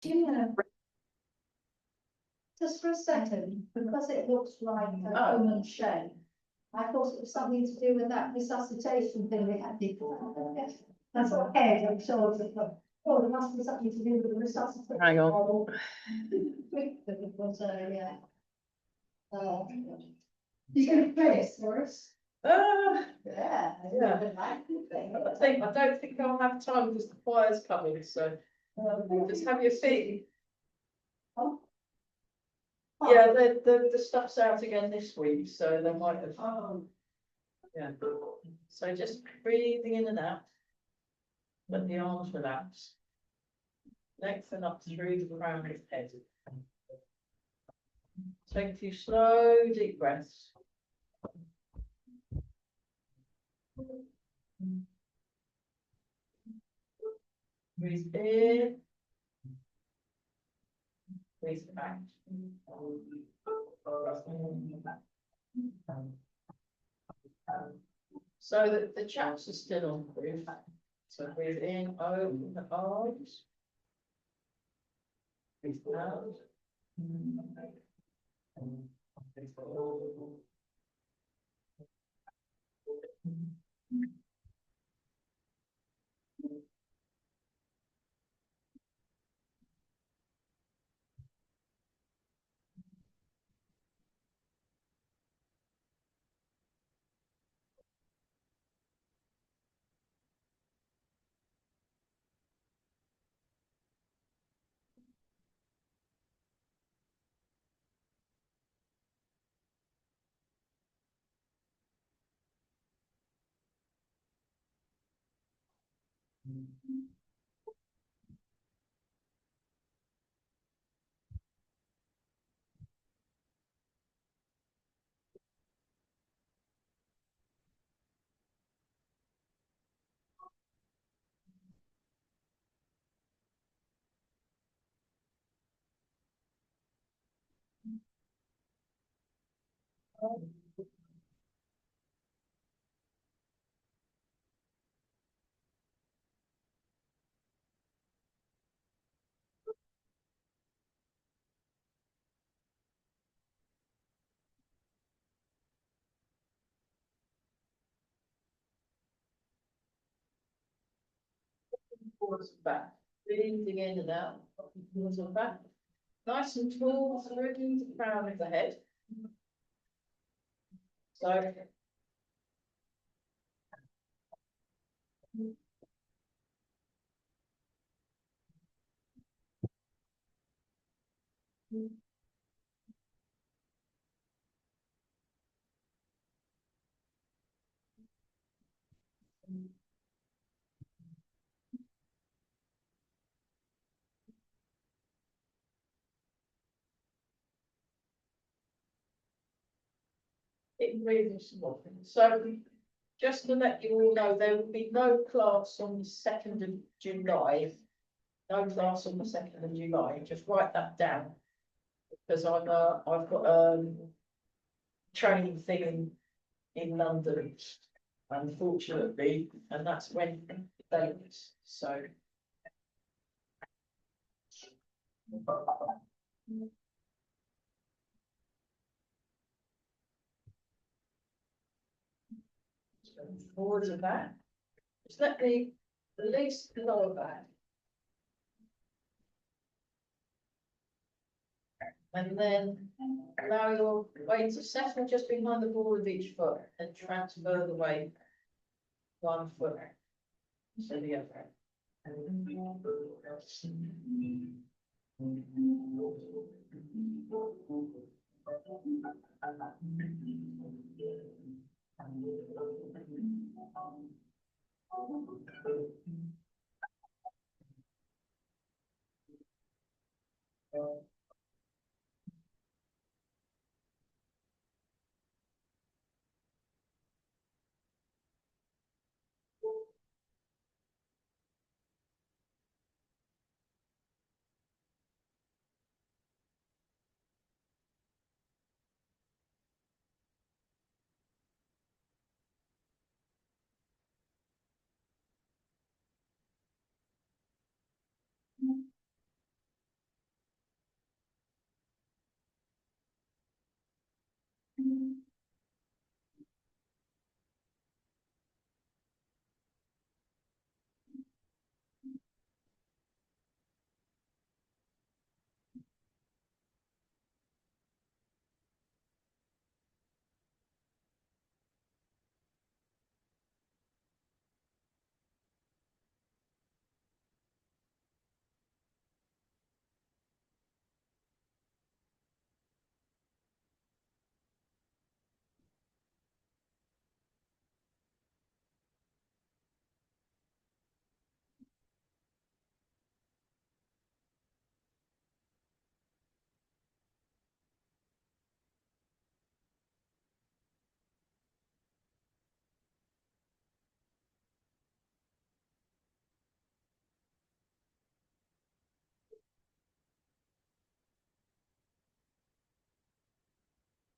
Do you know? Just for a second, because it looks like a human shape. I thought it was something to do with that resuscitation thing we had before. That's what head I'm sure it was. Oh, there must be something to do with the resuscitation. Hang on. It was, yeah. You can play it for us. Yeah. Yeah. I don't think I'll have time because the choir's coming, so just have your feet. Oh. Yeah, the stuff's out again this week, so they might have. Yeah. So just breathing in and out. Let the arms relax. Lengthen up through the crown of the head. Take a few slow, deep breaths. Breathe in. Breathe out. So that the chaps are still on breathe. So breathe in, open the arms. Breathe out. Forwards and back. Breathing in and out. Forwards and back. Nice and tall through the crown of the head. So it breathing some more. So just to let you all know, there will be no class on the 2nd of July. No class on the 2nd of July. Just write that down. Because I've got training thing in London, unfortunately, and that's when they so. Forwards and back. Just let me release the lower back. And then allow your weight to settle just behind the ball of each foot and transfer the weight one foot to the other.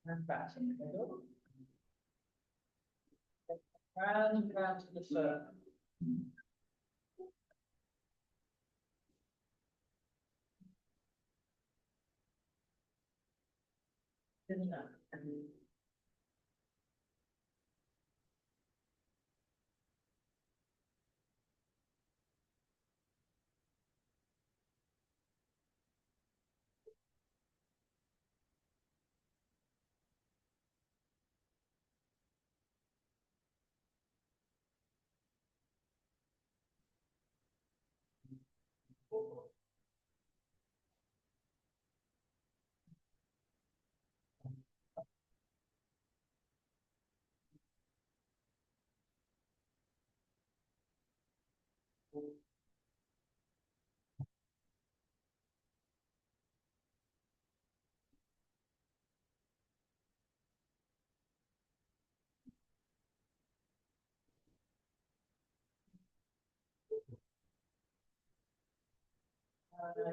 And back in the middle. Round and round to the circle. Isn't that?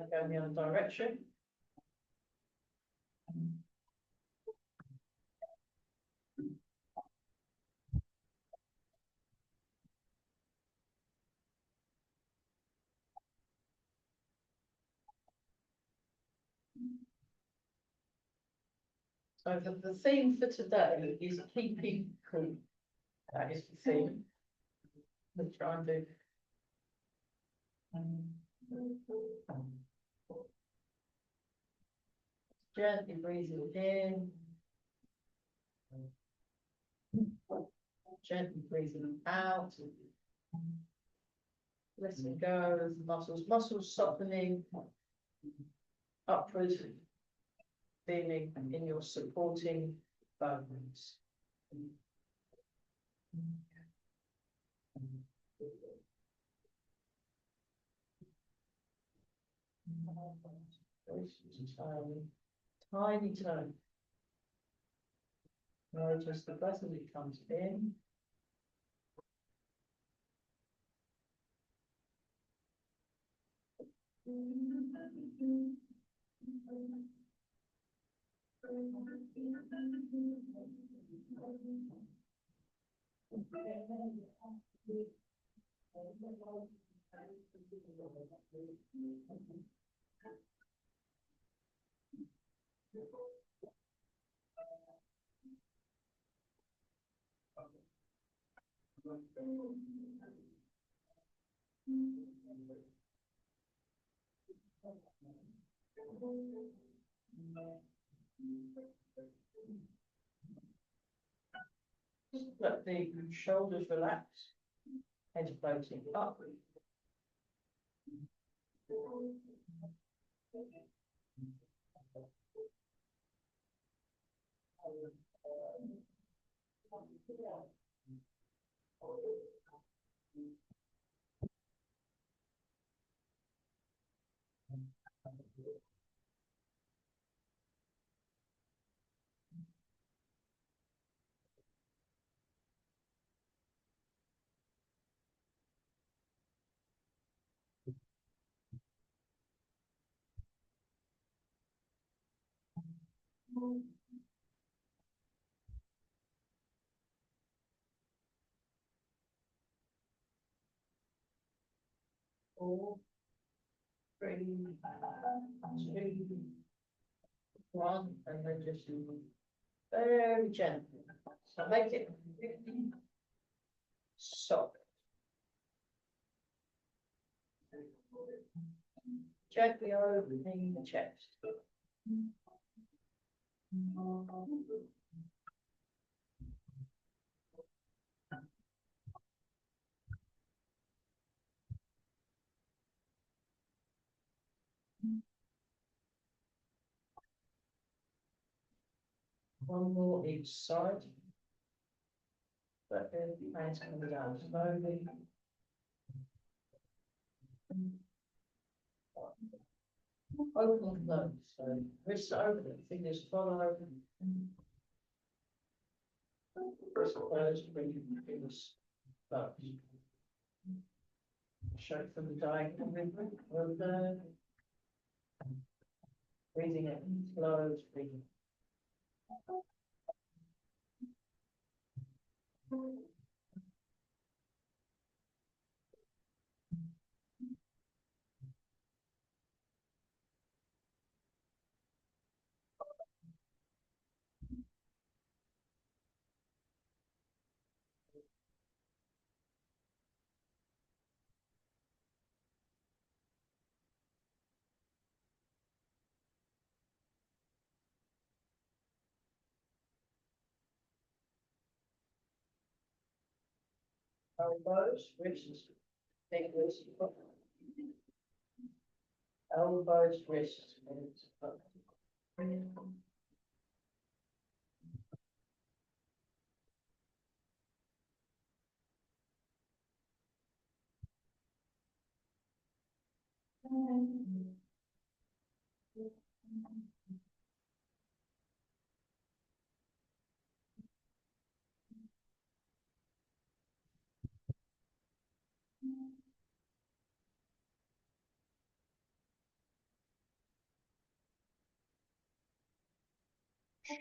Go in the other direction. So the theme for today is keeping cool. That is the theme. We'll try and do. Gently breathing in. Gently breathing out. Letting go of the muscles softening. Upward. Feeling in your supporting bones. Tiny toe. Notice the breath as it comes in. Just let the shoulders relax, head floating up. Four, three, two, one, and then just very gently. So make it really soft. Gently opening the chest. One more each side. But then the hands coming down slowly. Open and close. So wrists open, fingers follow. Wrists closed, bring your fingers close. Shape from the diagonal movement. Open. Breathing in, close, breathing. Elbows, wrists, fingers, elbows, wrists, fingers.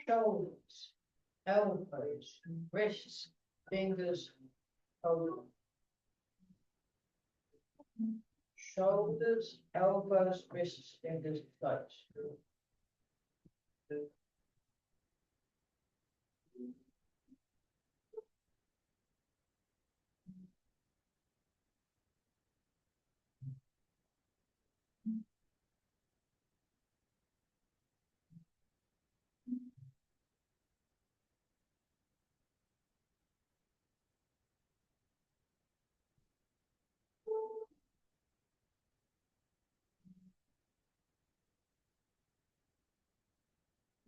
Shoulders, elbows, wrists, fingers, elbows. Shoulders, elbows, wrists, fingers, toes.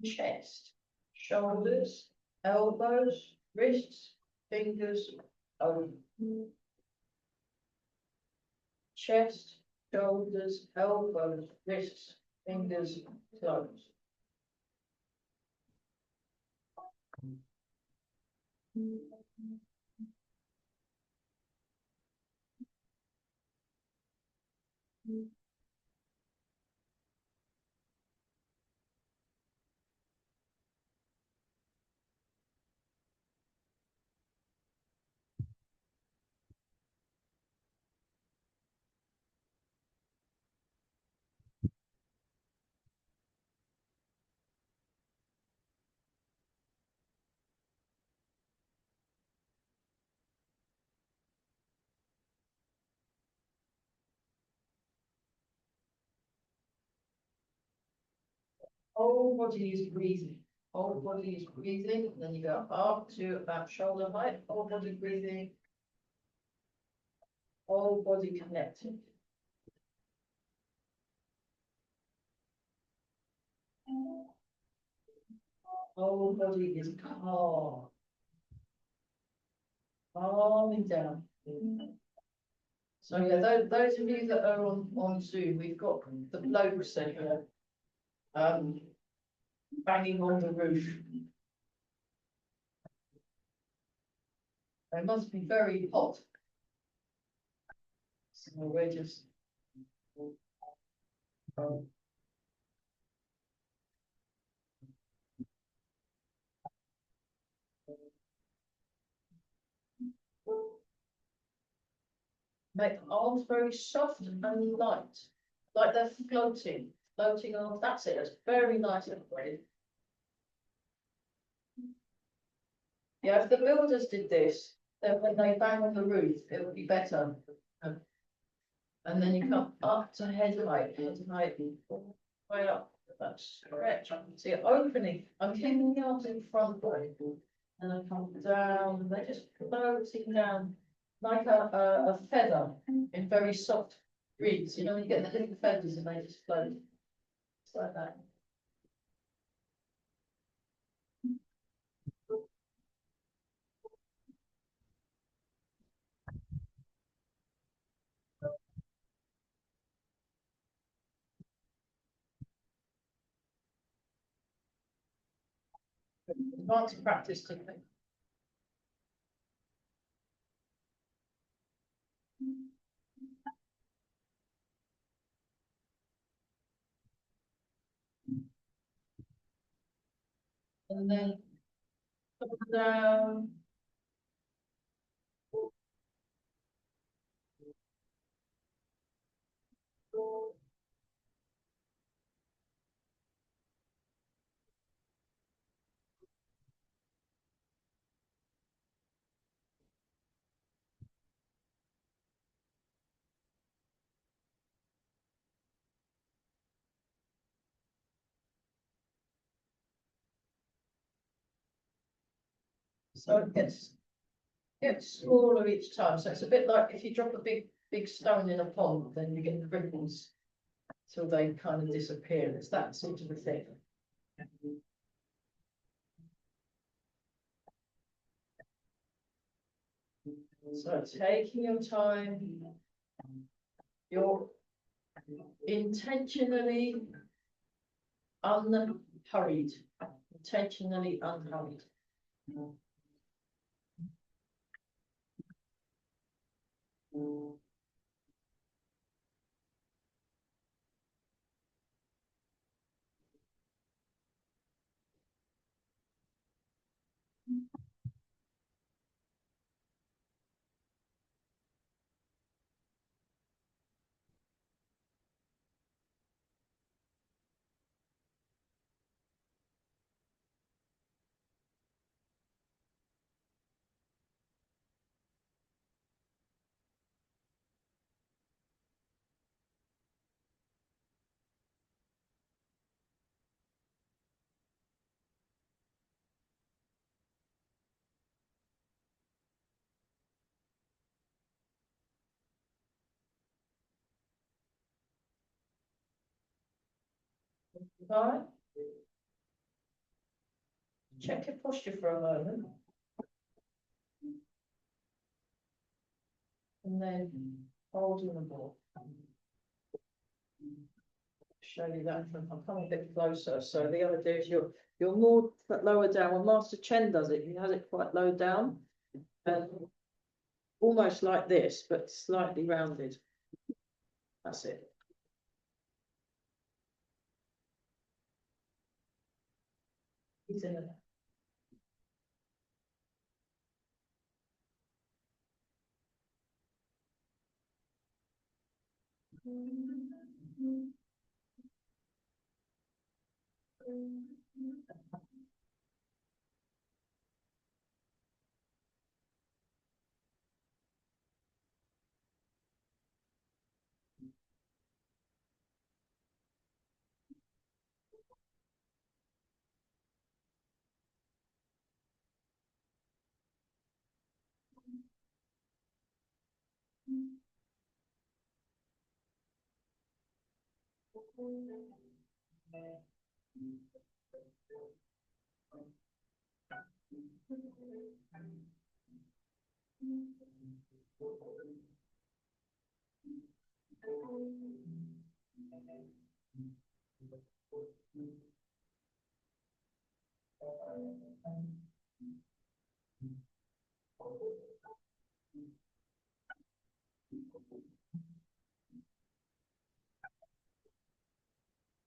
Chest, shoulders, elbows, wrists, fingers, elbows. Chest, shoulders, elbows, wrists, fingers, toes. Whole body is breathing. Whole body is breathing. And then you go up to about shoulder height. Whole body breathing. Whole body connected. Whole body is calm. Calming down. So yeah, those of you that are on Zoom, we've got the blokes here, banging on the roof. They must be very hot. So we're just make the arms very soft and light, like they're floating on. That's it. It's very nice and breathe. Yeah, if the builders did this, then when they bang on the roof, it would be better. And then you come up to head height, all the way up, that stretch, I can see it opening, I'm keeping the arms in front, right? And I come down, and they're just floating down like a feather in very soft breeze, you know, you get the little feathers and they just float. It's like that. Advanced practice technique. And then up and down. So it gets smaller each time. So it's a bit like if you drop a big stone in a pond, then you get the ripples till they kind of disappear. It's that sort of a thing. So taking your time, you're intentionally unhurried, intentionally unhurried. Right? Check your posture for a moment. And then holding the ball. Show you that from, I'll come a bit closer. So the other day is you're more lower down. When Master Chen does it, he has it quite low down. And almost like this, but slightly rounded. That's it. He's in it.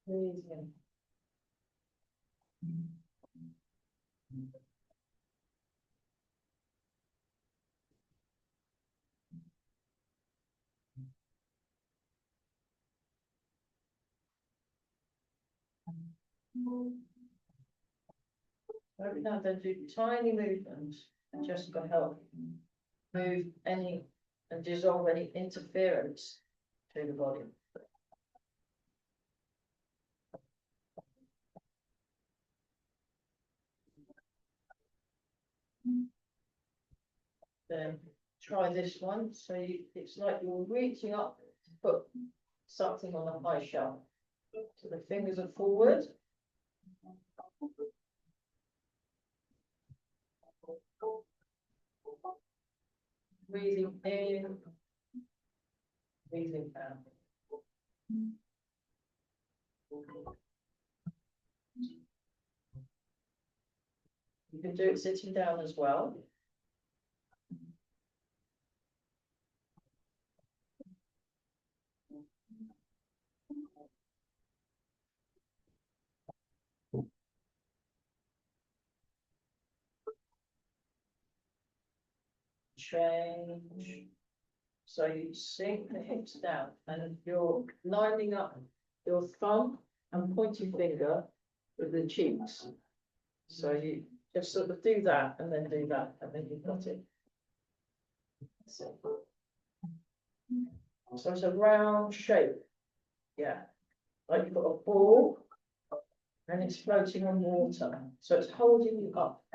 Amazing. Every now and then do tiny movements just to help move any and dissolve any interference to the body. Then try this one. So it's like you're reaching up to put something on a high shelf. So the fingers are forward. Breathing in, breathing out. You can do it sitting down as well. Change. So you sink the hips down and you're lining up your thumb and pointing finger with the cheeks. So you just sort of do that and then do that and then you've got it. So it's a round shape. Yeah. Like you've got a ball and it's floating on water. So it's holding you up.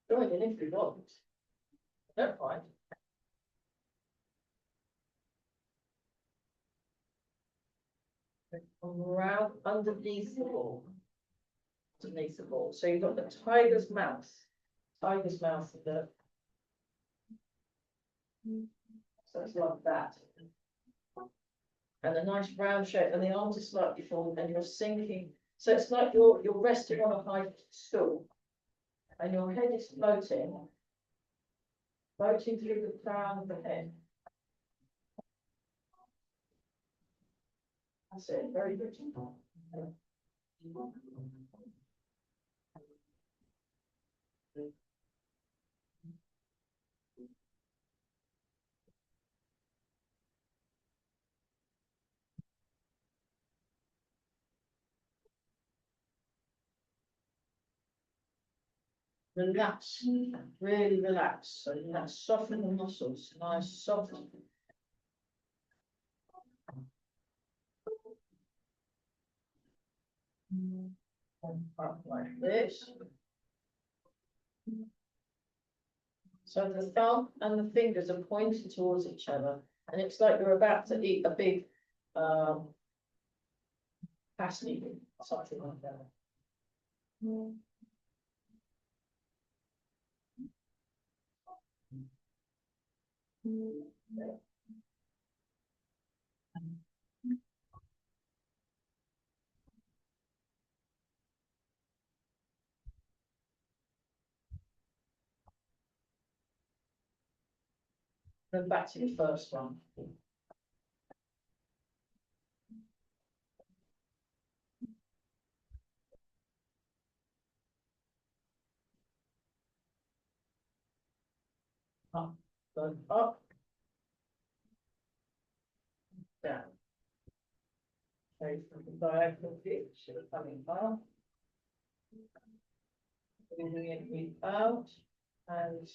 Join in if you want. Don't mind. Around underneath the ball. Underneath the ball. So you've got the tiger's mouth. Tiger's mouth. So it's like that. And a nice round shape, and the arms are slightly forward, and you're sinking. So it's like you're resting on a high stool, and your head is floating through the crown of the head. That's it. Very good. Relax, really relax. So relax, soften the muscles, nice, soft. Up like this. So the thumb and the fingers are pointing towards each other, and it's like you're about to eat a big pasty, something like that. Then back to the first one. Up, go up, down. Okay, from the diagonal pitch, so coming up. Breathing in, breathe out, and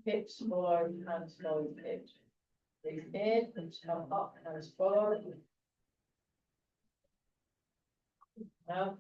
hips forward, hands forward, hips. Breathe in, and come up, hands forward. Out.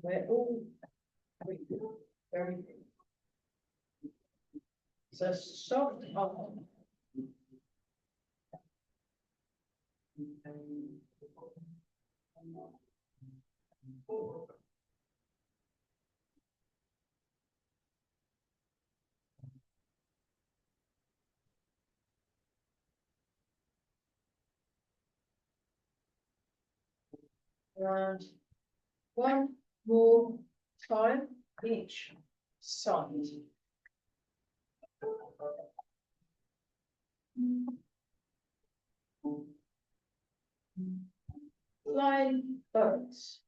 We're all very good. So soft on. And one more time each side. Flying birds.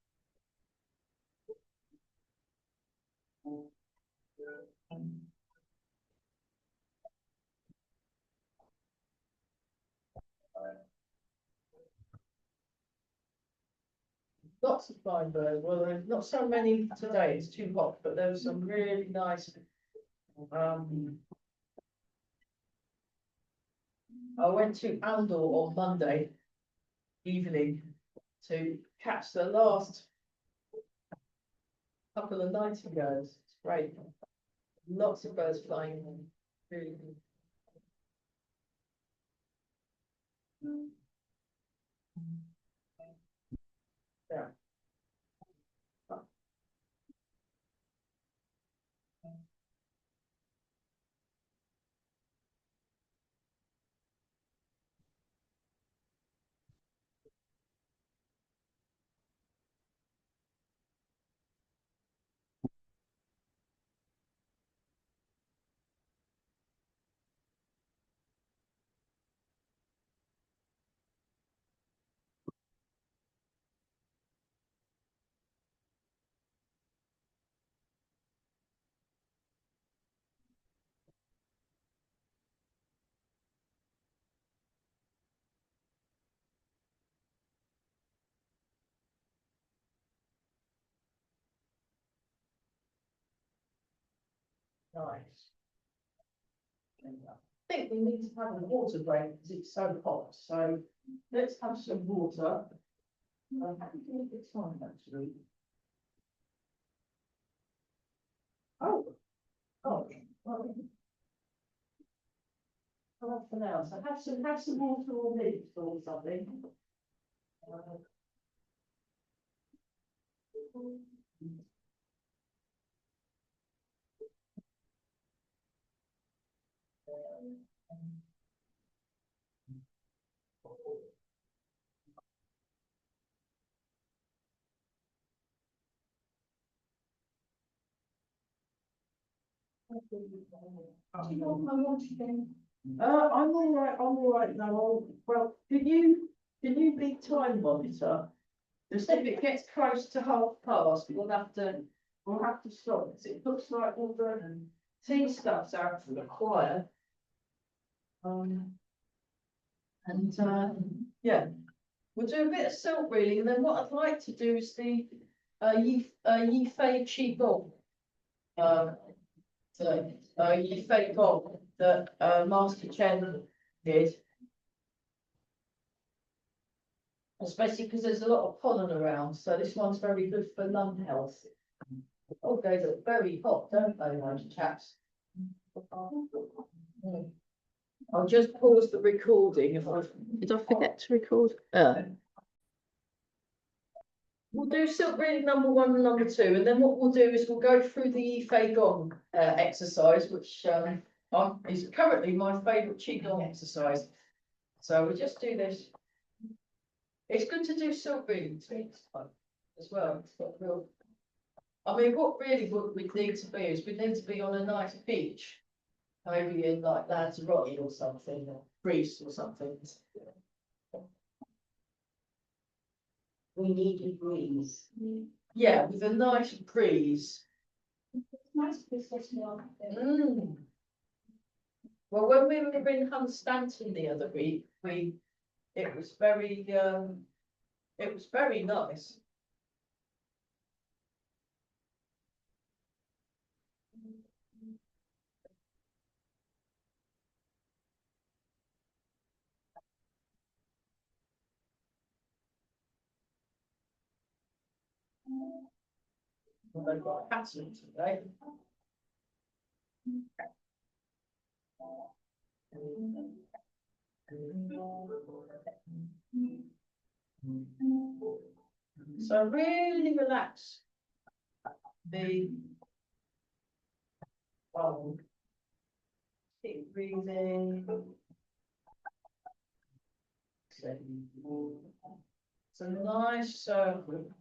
Lots of flying birds. Well, there's not so many today, it's too hot, but there was some really nice. I went to Andor on Monday evening to catch the last couple of nightingales. It's great. Lots of birds flying. Really good. Yeah. Nice. I think we need to have a water break because it's so hot. So let's have some water. I'm happy to make the time actually. Oh, oh, well, well, for now. So have some water or leaves or something. Do you want my water again? I'm all right. I'm all right now. Well, can you be time monitor? Just if it gets close to past, we'll have to stop. Because it looks like all the tea stuff's out for the choir. Yeah, we'll do a bit of silk reading, and then what I'd like to do is the Yi Fei Qi Gong. Yi Fei Gong. that Master Chen did. Especially because there's a lot of pollen around, so this one's very good for lung health. Oh, they look very hot, don't they, those chaps? I'll just pause the recording if I did I forget to record? We'll do silk reading number 1 and number 2, and then what we'll do is we'll go through the Fei Gong exercise, which is currently my favourite Qigong exercise. So we'll just do this. It's good to do silk reading as well. It's got real. I mean, what we need to be is we need to be on a nice beach, maybe in like Lanzarote or something, or Greece or something. We need a breeze. Yeah, with a nice breeze. It's nice to be sitting on. Well, when we were in Hunstanton the other week, it was very nice. Well, they've got hats on today. So really relax the keep breathing. It's a nice circle.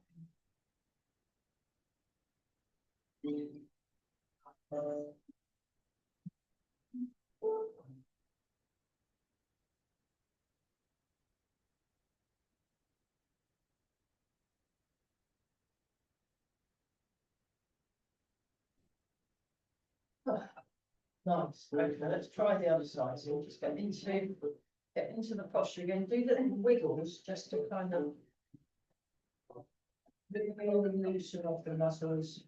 Nice. Okay, let's try the other side. So we'll just get into the posture again. Do little wiggles just to kind of really loosen off the muscles.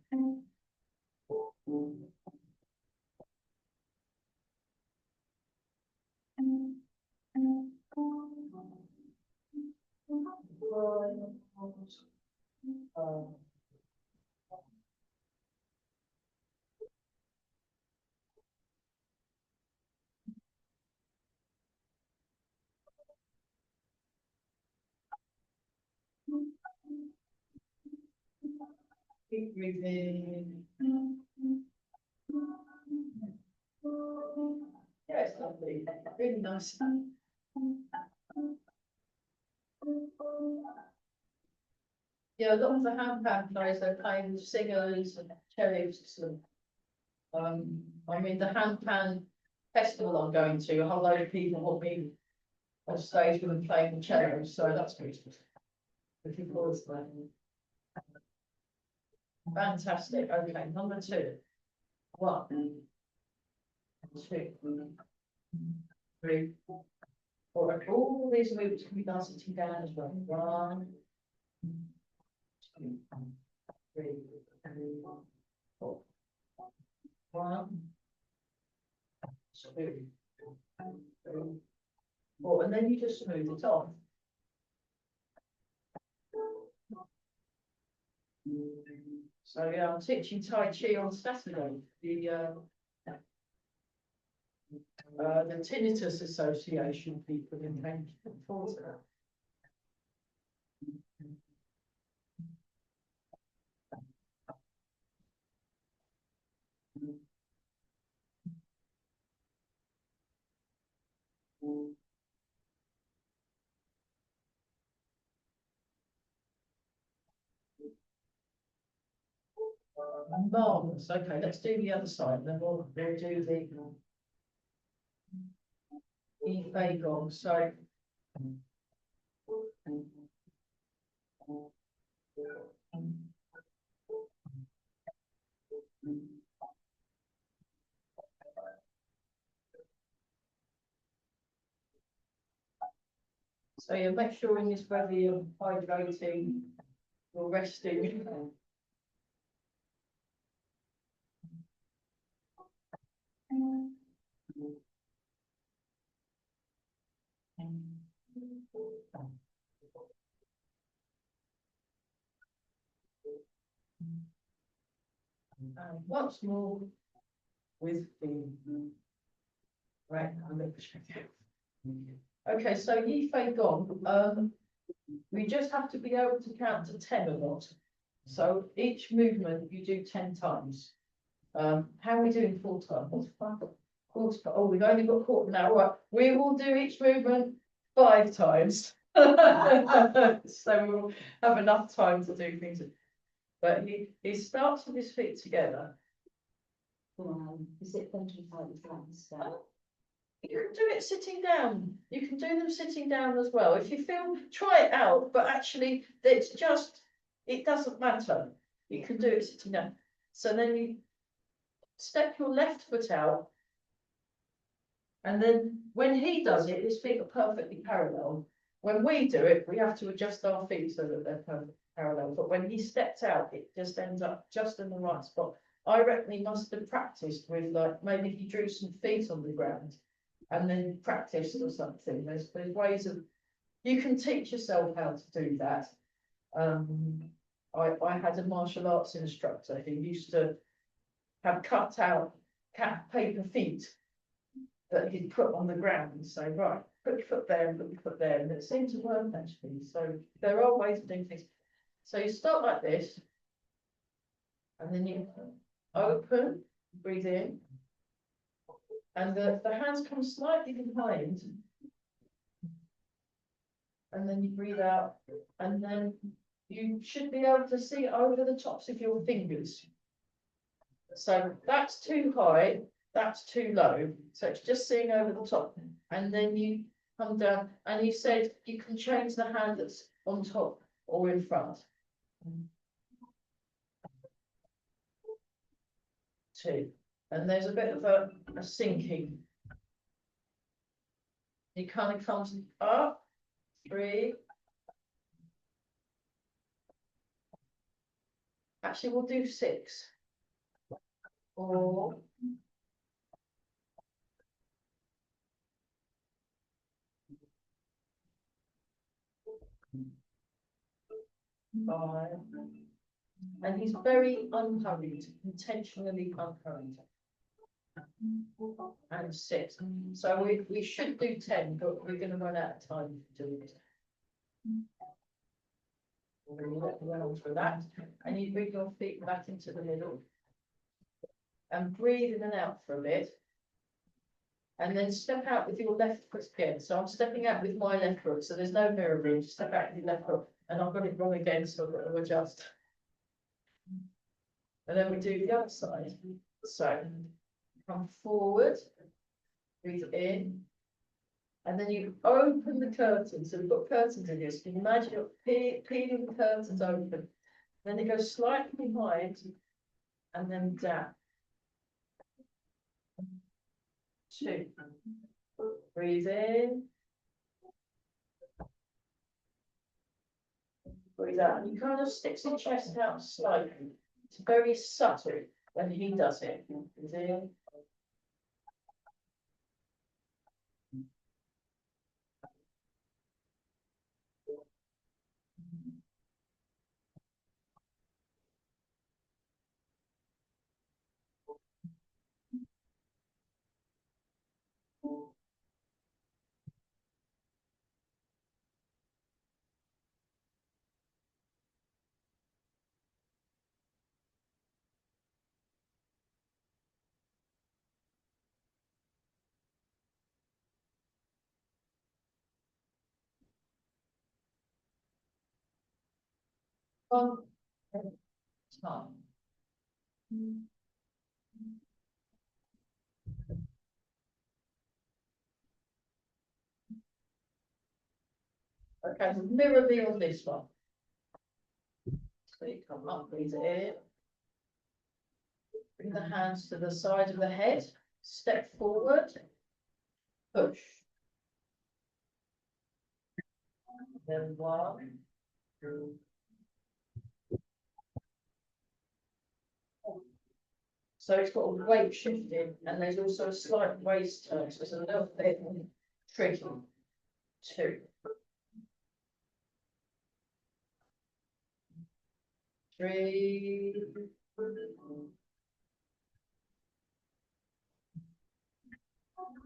Keep breathing. Yeah, it's lovely. Really nice. Yeah, a lot of the hand guys are playing with singers and cellists and I mean the handpan festival I'm going to, a whole load of people want me on stage with them playing the cello, so that's good. Looking forward to that. Fantastic. Okay, number 2. 1, 2, 3, 4. All these movements can be done sitting down as well. 1, 2, 3, 4. 1, 2, 3, 4, and then you just smooth it off. So yeah, I'm teaching Tai Chi on Saturday. The Tinnitus Association people in Cambridge. Marvelous. Okay, let's do the other side. Then we'll do the Fei Gong. So. So you make sure in this whether you're hydrating or resting. And once more with the right hand. Okay, so ye fei gone. We just have to be able to count to 10 or not. So each movement you do 10 times. How are we doing full time? Quarter. Oh, we've only got quarter now. Right, we will do each movement 5 times. So we'll have enough time to do things. But he starts with his feet together. Is it thinking about the hands? You can do it sitting down. You can do them sitting down as well. If you feel, try it out, but actually it's just, it doesn't matter. You can do it sitting down. So then you step your left foot out. And then when he does it, his feet are perfectly parallel. When we do it, we have to adjust our feet so that they're perfectly parallel. But when he steps out, it just ends up just in the right spot. I reckon he must have practiced with, like, maybe he drew some feet on the ground and then practiced or something. There's ways of, you can teach yourself how to do that. I had a martial arts instructor who used to have cut out paper feet that he'd put on the ground and say, right, put your foot there and put your foot there. And it seemed to work actually. So there are ways of doing things. So you start like this, and then you open, breathe in, and the hands come slightly behind, and then you breathe out, and then you should be able to see over the tops of your fingers. So that's too high, that's too low, so it's just seeing over the top, and then you come down, and he said you can change the hand that's on top or in front. 2, and there's a bit of a sinking. He kind of comes up, 3. Actually, we'll do 6. 4. 5. And he's very unhurried, intentionally unhurried. And 6. So we should do 10, but we're going to run out of time to do it. We're going to let you run through that. And you bring your feet back into the middle. And breathe in and out for a bit. And then step out with your left foot again. So I'm stepping out with my left foot, so there's no mirror room. Just step out with your left foot. And I've got it wrong again, so I've got to adjust. And then we do the other side. So come forward, breathe in, and then you open the curtains. So we've got curtains in here. So you can imagine you're peeling the curtains open. Then it goes slightly behind, and then down. 2. Breathe in. Breathe out. And you kind of sticks your chest out slightly. It's very subtle when he does it. Breathe in. One time. Okay, mirror me on this one. So you come up, breathe in. Bring the hands to the side of the head. Step forward. Push. Then 1, 2, 3, So it's got a weight shifting and there's also a slight waist turn, so it's a little bit tricky too. 3.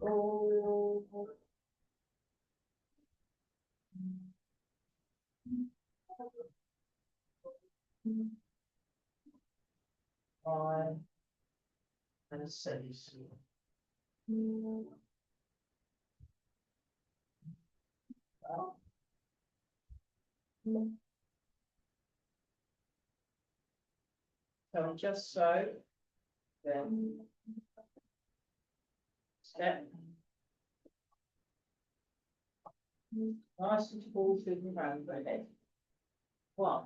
4. 5 and 6. So just so, then step. Nice and tall through the round, ready. 1.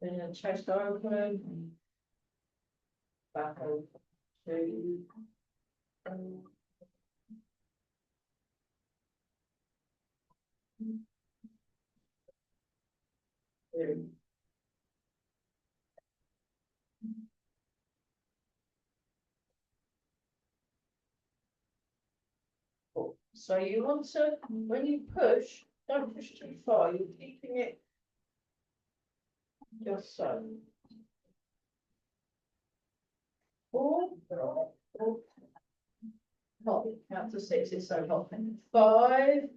Then the chest open. Back over. 2. 3. So you want to, when you push, don't push too far, you're keeping it just so. 4. Hot, count to 6, it's so hot. 5.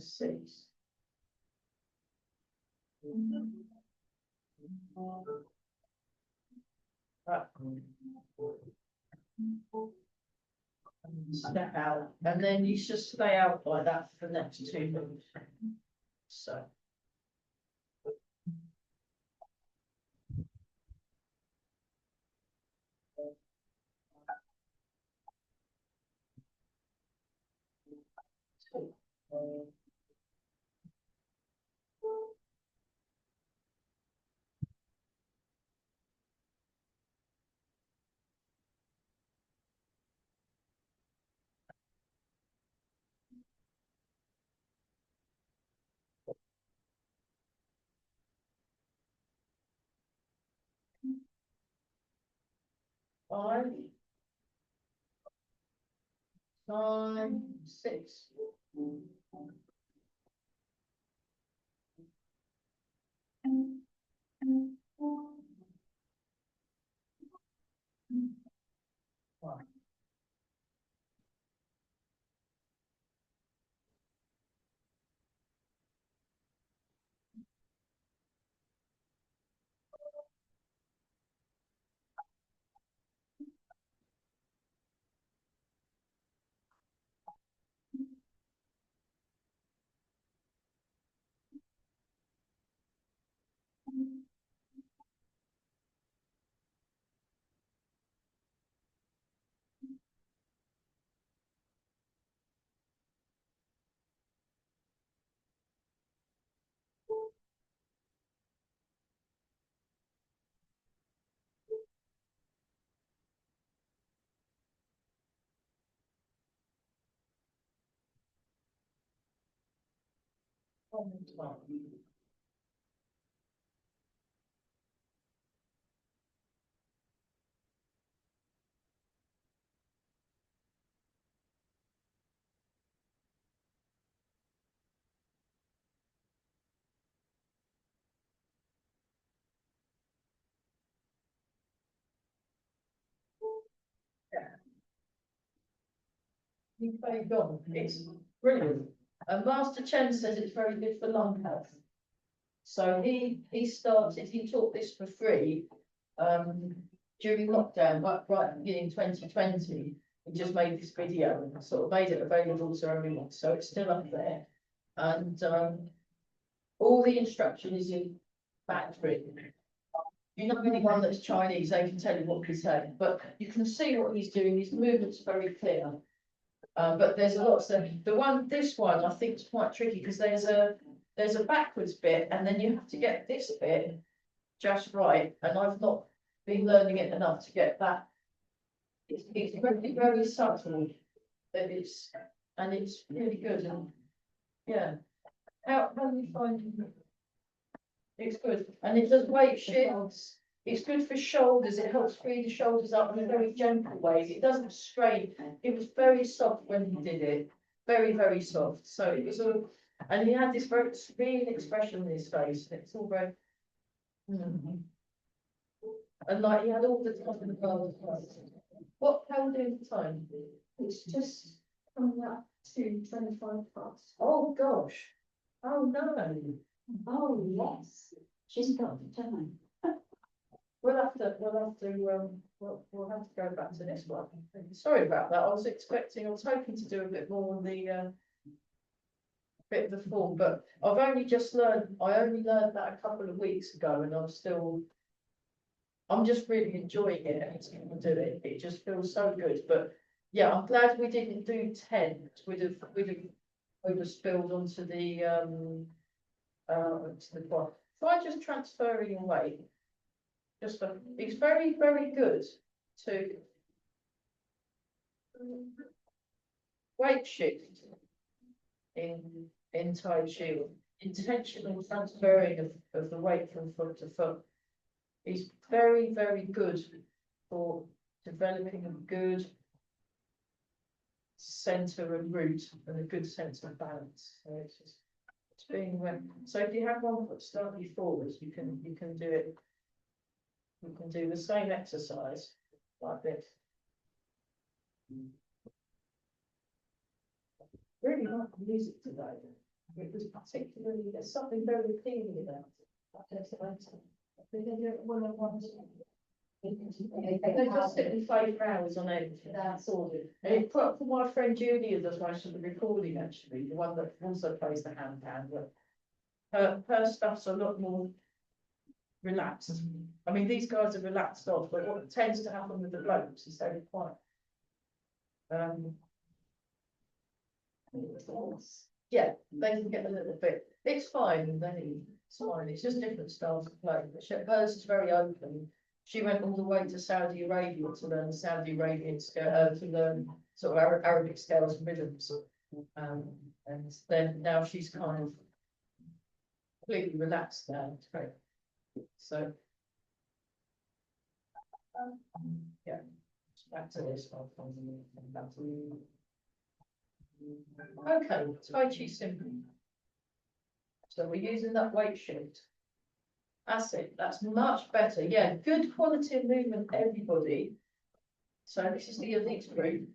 6. Up. Step out, and then you should stay out like that for the next 2 minutes. So. Five. 5, 6. You've very gone. It's brilliant. And Master Chen says it's very good for lung health. So he taught this for free during lockdown, right at the beginning 2020. He just made this video and sort of made it available to everyone. So it's still up there. And all the instruction is in Mandarin. You're not anyone that's Chinese, they can tell you what he's saying, but you can see what he's doing. His movements are very clear. But there's a lot of this one I think is quite tricky because there's a backwards bit and then you have to get this bit just right. And I've not been learning it enough to get that. It's very, very subtle, but it's really good. And Yeah. How do you find it? It's good, and it does weight shifts. It's good for shoulders. It helps free the shoulders up in a very gentle way. It doesn't strain. It was very soft when he did it. Very, very soft. So it was all, and he had this very serene expression in his face. And it's all very, and like he had all the time in the world. How are we doing for time? It's just coming up to 25 past. Oh, gosh. Oh, no. Oh, yes, she's got the time. We'll have to go back to this one. Sorry about that. I was hoping to do a bit more on the bit of the form, but I only learned that a couple of weeks ago, and I'm just really enjoying it every time I do it. It just feels so good. But yeah, I'm glad we didn't do 10. We'd have overspilled onto the quad. Try just transferring away. It's very, very good to weight shift in Tai Chi. Intentional transferring of the weight from foot to foot is very, very good for developing a good centre and root and a good sense of balance. So it's being so if you have one foot slightly forward, you can do it. You can do the same exercise like this. Really like the music today. It was particularly, there's something very appealing about it. They can do it one on one. They just sit and play for hours on end. That's all. And it put for my friend Julia does most of the recording actually, the one that also plays the handpan, but her stuff's a lot more relaxed. I mean, these guys are relaxed off, but what tends to happen with the blokes is they're quiet. Yeah, they can get a little bit. It's fine, it's fine. It's just different styles of play. But hers is very open. She went all the way to Saudi Arabia to learn Saudi Arabian scale, to learn sort of Arabic scales and rhythms. And then now she's kind of completely relaxed now. It's great. So, yeah, back to this one. Okay, Tai Chi simple. So we're using that weight shift. That's it. That's much better. Yeah, good quality of movement, everybody. So this is the elite group.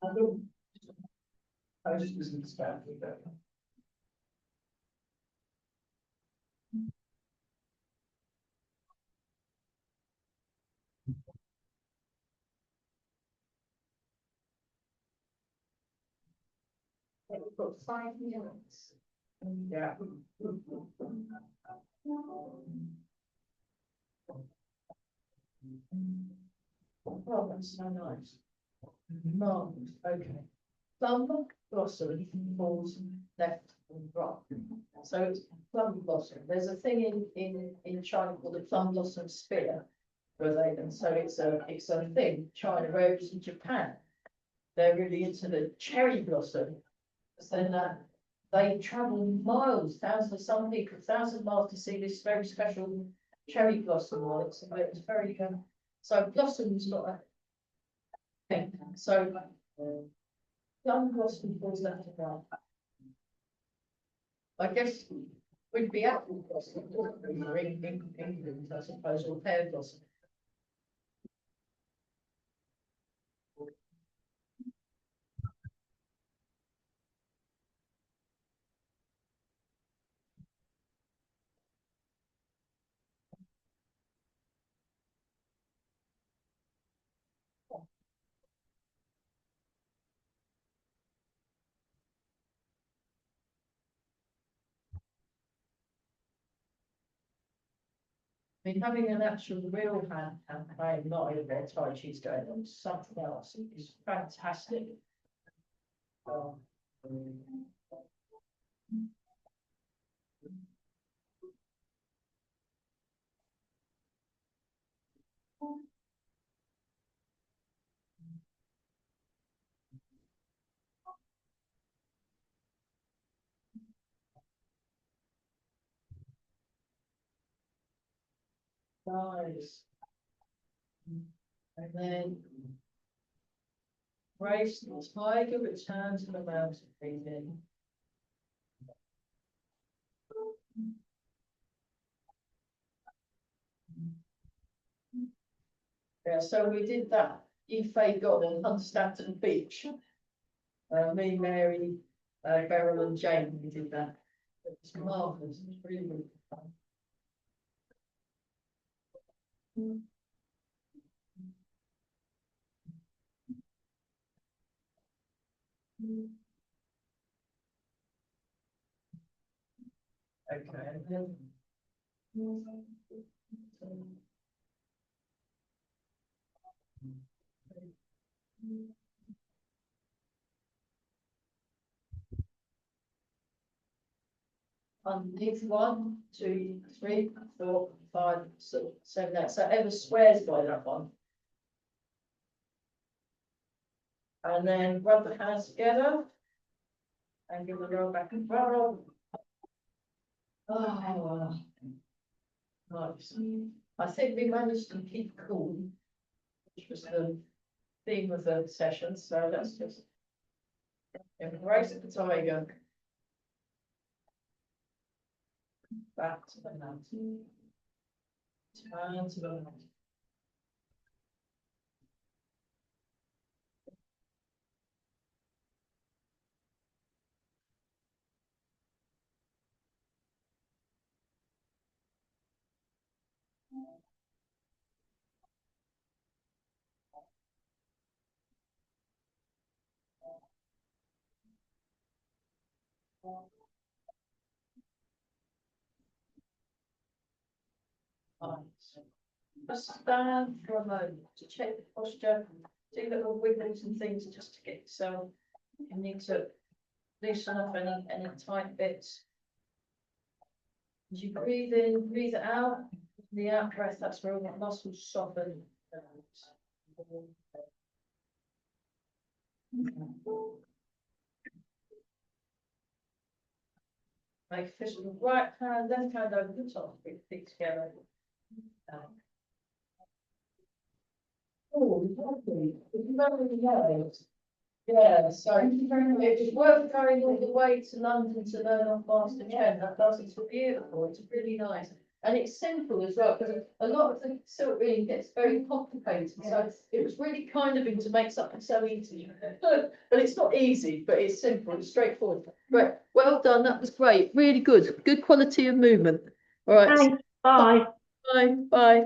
I just listen to staff. We've got 5 minutes. Yeah. Oh, that's so nice. Marvellous. Okay. Plum blossom falls left and right. So it's plum blossom. There's a thing in China called the plum blossom spear, and so it's a thing China, whereas in Japan they're really into the cherry blossom. Then they travel miles, some people 1,000 miles to see this very special cherry blossom. It's very so blossom's not a thing. So plum blossom falls left and right. I guess would be apple blossom in England, I suppose, or pear blossom. I mean, having an actual real hand campaign, not even their Tai Chi's going on, something else is fantastic. Rise. And then race the tiger return to the mountain breathing. Yeah, so we did that. Ife got on Hunstanton Beach. Me, Mary, Beryl and Jane, we did that. It was marvellous, it was really, really fun. Okay, and then. Underneath 1, 2, 3, 4, 5, 6, 7, 8. So ever swears by that one. And then rub the hands together. And give the roll back and roll. Oh, nice. I think we managed to keep cool, which was the theme of the session. So let's just embrace the tiger. Back to the mountain. Turn to the mountain. Just stand for a moment to check the posture, do little wiggles and things just to get yourself. You need to loosen up any tight bits. As you breathe in, breathe it out. The out breath, that's where all the muscles soften. Make a fist with the right hand, left hand over the top, big feet together. Oh, lovely. It's very nice. Yeah, so it's worth going all the way to London to learn off Master Chen. That does, it's beautiful, it's really nice. And it's simple as well, because a lot of the silk reading gets very complicated. So it was really kind of him to make something so easy. But it's not easy, but it's simple, it's straightforward. Right, well done, that was great, really good. Good quality of movement. All right. Thanks, bye. Bye, bye.